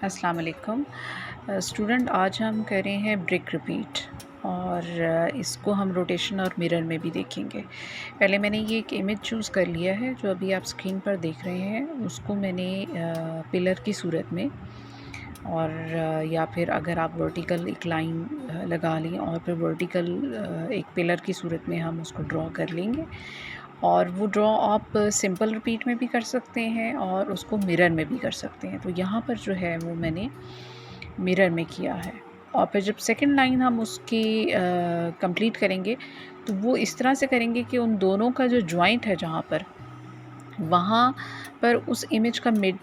अस्सलाम वालेकुम स्टूडेंट। आज हम कर रहे हैं ब्रिक रिपीट और इसको हम रोटेशन और मिरर में भी देखेंगे। पहले मैंने ये एक इमेज चूज़ कर लिया है जो अभी आप स्क्रीन पर देख रहे हैं। उसको मैंने पिलर की सूरत में और या फिर अगर आप वर्टिकल एक लाइन लगा लें और फिर वर्टिकल एक पिलर की सूरत में हम उसको ड्रॉ कर लेंगे। और वो ड्रॉ आप सिंपल रिपीट में भी कर सकते हैं और उसको मिरर में भी कर सकते हैं। तो यहाँ पर जो है वो मैंने मिरर में किया है। और फिर जब सेकंड लाइन हम उसकी कंप्लीट करेंगे तो वो इस तरह से करेंगे कि उन दोनों का जो जॉइंट है जहाँ पर, वहाँ पर उस इमेज का मिड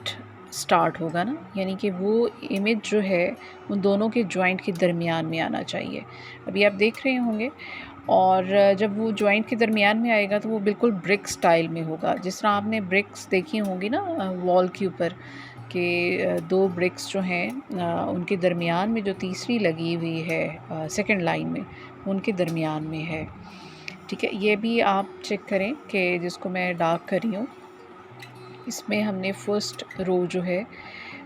स्टार्ट होगा ना, यानी कि वो इमेज जो है उन दोनों के जॉइंट के दरमियान में आना चाहिए। अभी आप देख रहे होंगे। और जब वो जॉइंट के दरमियान में आएगा तो वो बिल्कुल ब्रिक स्टाइल में होगा, जिस तरह आपने ब्रिक्स देखी होंगी ना वॉल के ऊपर कि दो ब्रिक्स जो हैं उनके दरमियान में जो तीसरी लगी हुई है सेकंड लाइन में, उनके दरमियान में है। ठीक है, ये भी आप चेक करें कि जिसको मैं डार्क कर रही हूँ, इसमें हमने फ़र्स्ट रो जो है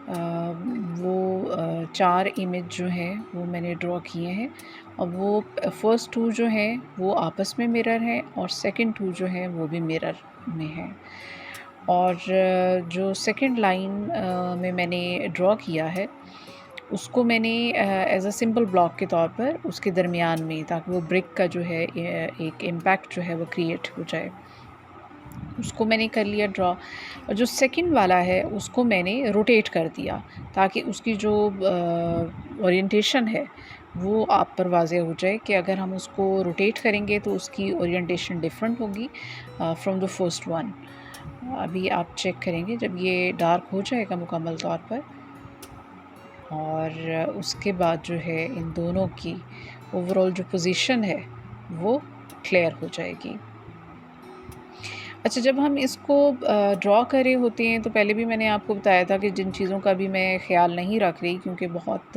वो 4 इमेज जो हैं वो मैंने ड्रॉ किए हैं। और वो फ़र्स्ट 2 जो हैं वो आपस में मिरर हैं और सेकंड 2 जो हैं वो भी मिरर में हैं। और जो सेकंड लाइन में मैंने ड्रॉ किया है उसको मैंने एज़ अ सिंपल ब्लॉक के तौर पर उसके दरमियान में, ताकि वो ब्रिक का जो है एक इम्पैक्ट जो है वो क्रिएट हो जाए, उसको मैंने कर लिया ड्रॉ। और जो सेकंड वाला है उसको मैंने रोटेट कर दिया ताकि उसकी जो ओरिएंटेशन है वो आप पर वाज़ेह हो जाए कि अगर हम उसको रोटेट करेंगे तो उसकी ओरिएंटेशन डिफरेंट होगी फ्रॉम द फर्स्ट वन। अभी आप चेक करेंगे जब ये डार्क हो जाएगा मुकम्मल तौर पर, और उसके बाद जो है इन दोनों की ओवरऑल जो पोजीशन है वो क्लियर हो जाएगी। अच्छा, जब हम इसको ड्रॉ कर रहे होते हैं तो पहले भी मैंने आपको बताया था कि जिन चीज़ों का भी मैं ख़्याल नहीं रख रही, क्योंकि बहुत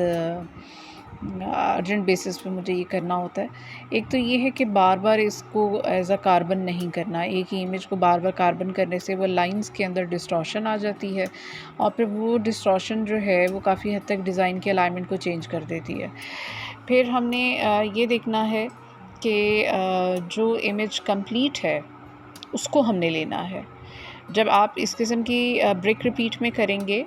अर्जेंट बेसिस पे मुझे ये करना होता है। एक तो ये है कि बार-बार इसको एज़ अ कार्बन नहीं करना। एक ही इमेज को बार-बार कार्बन करने से वो लाइंस के अंदर डिस्टॉर्शन आ जाती है और फिर वो डिस्टॉर्शन जो है वो काफ़ी हद तक डिज़ाइन के अलाइनमेंट को चेंज कर देती है। फिर हमने ये देखना है कि जो इमेज कंप्लीट है उसको हमने लेना है। जब आप इस किस्म की ब्रिक रिपीट में करेंगे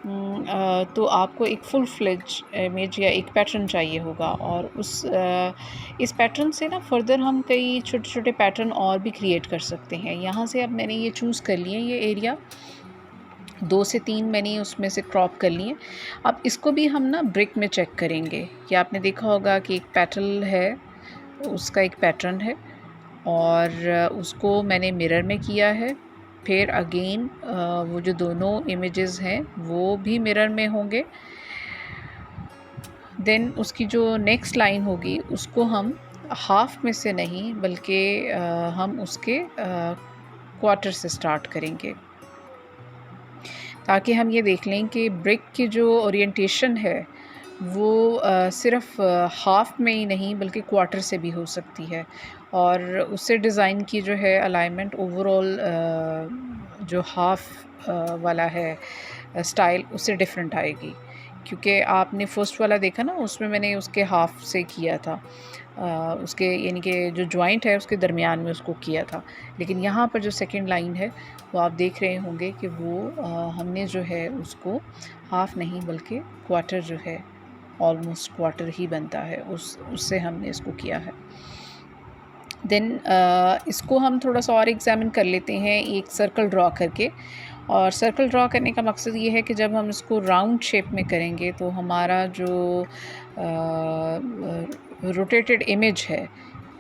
तो आपको एक फुल फ्लेज इमेज या एक पैटर्न चाहिए होगा, और इस पैटर्न से ना फर्दर हम कई छोटे-छोटे पैटर्न और भी क्रिएट कर सकते हैं। यहाँ से अब मैंने ये चूज़ कर लिए ये एरिया, 2 से 3 मैंने उसमें से क्रॉप कर लिए। अब इसको भी हम ना ब्रिक में चेक करेंगे कि आपने देखा होगा कि एक पेटल है, उसका एक पैटर्न है और उसको मैंने मिरर में किया है। फिर अगेन वो जो दोनों इमेजेस हैं वो भी मिरर में होंगे। देन उसकी जो नेक्स्ट लाइन होगी उसको हम हाफ में से नहीं बल्कि हम उसके क्वार्टर से स्टार्ट करेंगे, ताकि हम ये देख लें कि ब्रिक की जो ओरिएंटेशन है वो सिर्फ़ हाफ़ में ही नहीं बल्कि क्वार्टर से भी हो सकती है, और उससे डिज़ाइन की जो है अलाइनमेंट ओवरऑल जो हाफ़ वाला है स्टाइल उससे डिफरेंट आएगी। क्योंकि आपने फ़र्स्ट वाला देखा ना, उसमें मैंने उसके हाफ़ से किया था, उसके यानी कि जो जॉइंट है उसके दरमियान में उसको किया था। लेकिन यहाँ पर जो सेकंड लाइन है वो आप देख रहे होंगे कि वो हमने जो है उसको हाफ़ नहीं बल्कि क्वार्टर जो है, ऑलमोस्ट क्वार्टर ही बनता है, उससे हमने इसको किया है। देन इसको हम थोड़ा सा और एग्ज़ामिन कर लेते हैं एक सर्कल ड्रॉ करके। और सर्कल ड्रॉ करने का मकसद ये है कि जब हम इसको राउंड शेप में करेंगे तो हमारा जो रोटेटेड इमेज है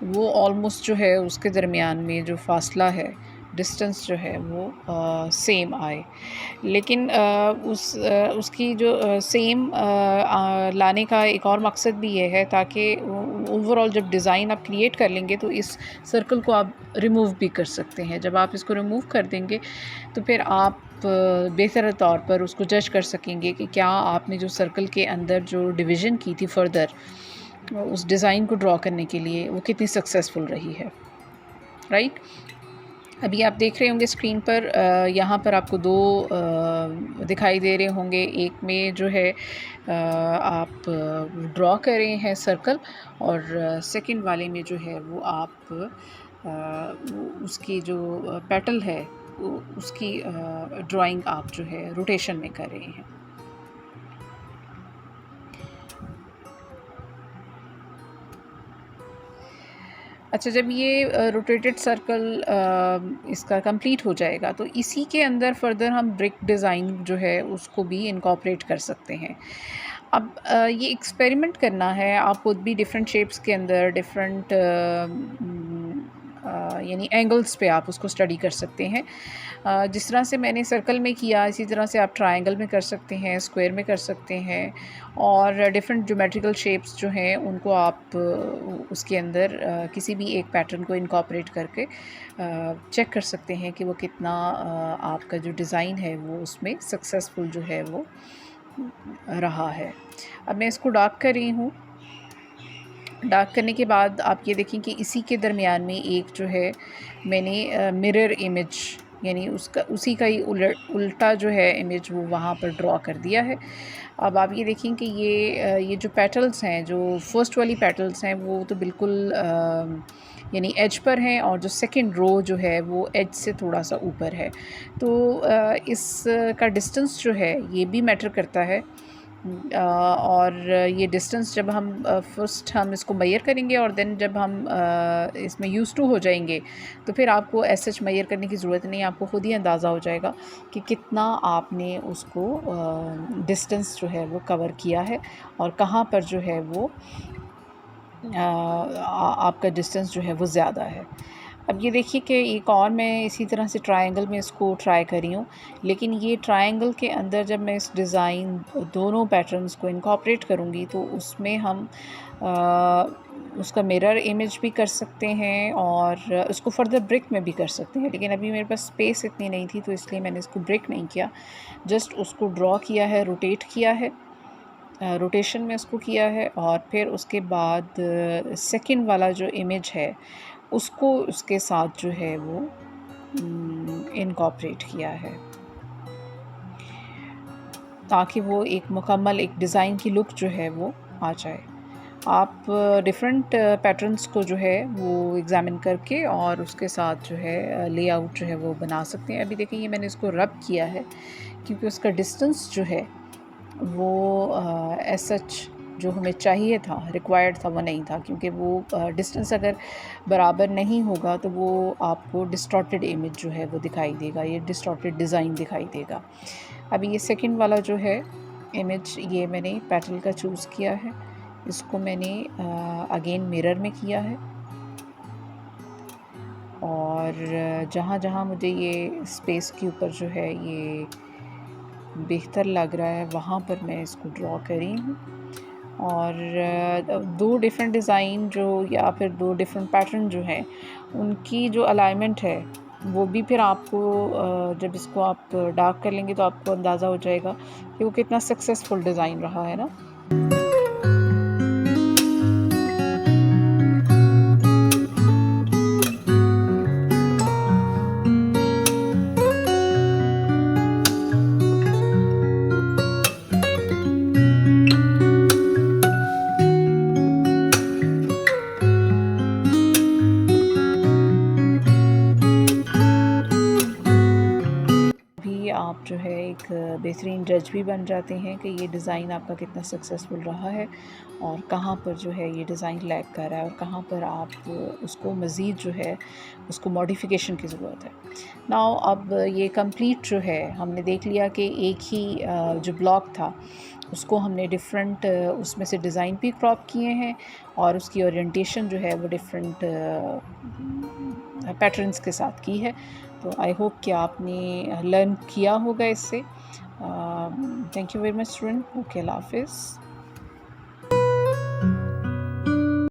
वो ऑलमोस्ट जो है उसके दरमियान में जो फ़ासला है, डिस्टेंस जो है वो सेम आए। लेकिन उसकी जो सेम लाने का एक और मकसद भी ये है ताकि ओवरऑल जब डिज़ाइन आप क्रिएट कर लेंगे तो इस सर्कल को आप रिमूव भी कर सकते हैं। जब आप इसको रिमूव कर देंगे तो फिर आप बेहतर तौर पर उसको जज कर सकेंगे कि क्या आपने जो सर्कल के अंदर जो डिवीज़न की थी फर्दर उस डिज़ाइन को ड्रॉ करने के लिए वो कितनी सक्सेसफुल रही है, राइट। अभी आप देख रहे होंगे स्क्रीन पर, यहाँ पर आपको दो दिखाई दे रहे होंगे। एक में जो है आप ड्रॉ कर रहे हैं सर्कल, और सेकंड वाले में जो है वो आप उसकी जो पेटल है उसकी ड्राइंग आप जो है रोटेशन में कर रहे हैं। अच्छा, जब ये रोटेटेड सर्कल इसका कंप्लीट हो जाएगा तो इसी के अंदर फर्दर हम ब्रिक डिज़ाइन जो है उसको भी इनकॉर्पोरेट कर सकते हैं। अब ये एक्सपेरिमेंट करना है, आप खुद भी डिफरेंट शेप्स के अंदर डिफरेंट यानी एंगल्स पे आप उसको स्टडी कर सकते हैं। जिस तरह से मैंने सर्कल में किया, इसी तरह से आप ट्रायंगल में कर सकते हैं, स्क्वायर में कर सकते हैं, और डिफरेंट ज्योमेट्रिकल शेप्स जो हैं उनको आप उसके अंदर किसी भी एक पैटर्न को इनकॉर्पोरेट करके चेक कर सकते हैं कि वो कितना आपका जो डिज़ाइन है वो उसमें सक्सेसफुल जो है वो रहा है। अब मैं इसको डार्क कर रही हूँ। डार्क करने के बाद आप ये देखें कि इसी के दरमियान में एक जो है मैंने मिरर इमेज, यानी उसका उसी का ही उल्टा जो है इमेज वो वहाँ पर ड्रॉ कर दिया है। अब आप ये देखें कि ये जो पेटल्स हैं, जो फर्स्ट वाली पेटल्स हैं वो तो बिल्कुल यानी एज पर हैं, और जो सेकंड रो जो है वो एज से थोड़ा सा ऊपर है। तो इसका डिस्टेंस जो है ये भी मैटर करता है। और ये डिस्टेंस जब हम फर्स्ट हम इसको मेजर करेंगे, और देन जब हम इसमें यूज़ टू हो जाएंगे तो फिर आपको ऐसे सच मेजर करने की ज़रूरत नहीं, आपको ख़ुद ही अंदाज़ा हो जाएगा कि कितना आपने उसको डिस्टेंस जो है वो कवर किया है, और कहाँ पर जो है वो आपका डिस्टेंस जो है वो ज़्यादा है। अब ये देखिए कि एक और मैं इसी तरह से ट्रायंगल में इसको ट्राई करी हूँ, लेकिन ये ट्रायंगल के अंदर जब मैं इस डिज़ाइन दोनों पैटर्न्स को इनकॉर्पोरेट करूँगी तो उसमें हम उसका मिरर इमेज भी कर सकते हैं, और उसको फर्दर ब्रिक में भी कर सकते हैं। लेकिन अभी मेरे पास स्पेस इतनी नहीं थी, तो इसलिए मैंने इसको ब्रिक नहीं किया, जस्ट उसको ड्रॉ किया है, रोटेट किया है, रोटेशन में उसको किया है, और फिर उसके बाद सेकंड वाला जो इमेज है उसको उसके साथ जो है वो इनकॉर्पोरेट किया है, ताकि वो एक मुकम्मल एक डिज़ाइन की लुक जो है वो आ जाए। आप डिफरेंट पैटर्न्स को जो है वो एग्ज़ामिन करके और उसके साथ जो है लेआउट जो है वो बना सकते हैं। अभी देखिए ये मैंने इसको रब किया है, क्योंकि उसका डिस्टेंस जो है वो एज सच जो हमें चाहिए था, रिक्वायर्ड था, वो नहीं था, क्योंकि वो डिस्टेंस अगर बराबर नहीं होगा तो वो आपको डिस्टॉर्टेड इमेज जो है वो दिखाई देगा, ये डिस्टॉर्टेड डिज़ाइन दिखाई देगा। अभी ये सेकंड वाला जो है इमेज, ये मैंने पैटर्न का चूज़ किया है, इसको मैंने अगेन मिरर में किया है, और जहाँ जहाँ मुझे ये स्पेस के ऊपर जो है ये बेहतर लग रहा है वहाँ पर मैं इसको ड्रॉ करी हूँ। और दो डिफरेंट डिज़ाइन जो, या फिर दो डिफरेंट पैटर्न जो हैं उनकी जो अलाइनमेंट है वो भी फिर आपको जब इसको आप डार्क कर लेंगे तो आपको अंदाज़ा हो जाएगा कि वो कितना सक्सेसफुल डिज़ाइन रहा है ना। आप जो है एक बेहतरीन जज भी बन जाते हैं कि ये डिज़ाइन आपका कितना सक्सेसफुल रहा है, और कहाँ पर जो है ये डिज़ाइन लैग कर रहा है, और कहाँ पर आप उसको मज़ीद जो है उसको मॉडिफिकेशन की ज़रूरत है। नाउ अब ये कंप्लीट जो है हमने देख लिया कि एक ही जो ब्लॉक था उसको हमने डिफरेंट उसमें से डिज़ाइन भी क्रॉप किए हैं, और उसकी ओरिएंटेशन जो है वो डिफरेंट पैटर्न्स के साथ की है। तो आई होप कि आपने लर्न किया होगा इससे। Thank you very much student. Okay, अल्लाह हाफिज़।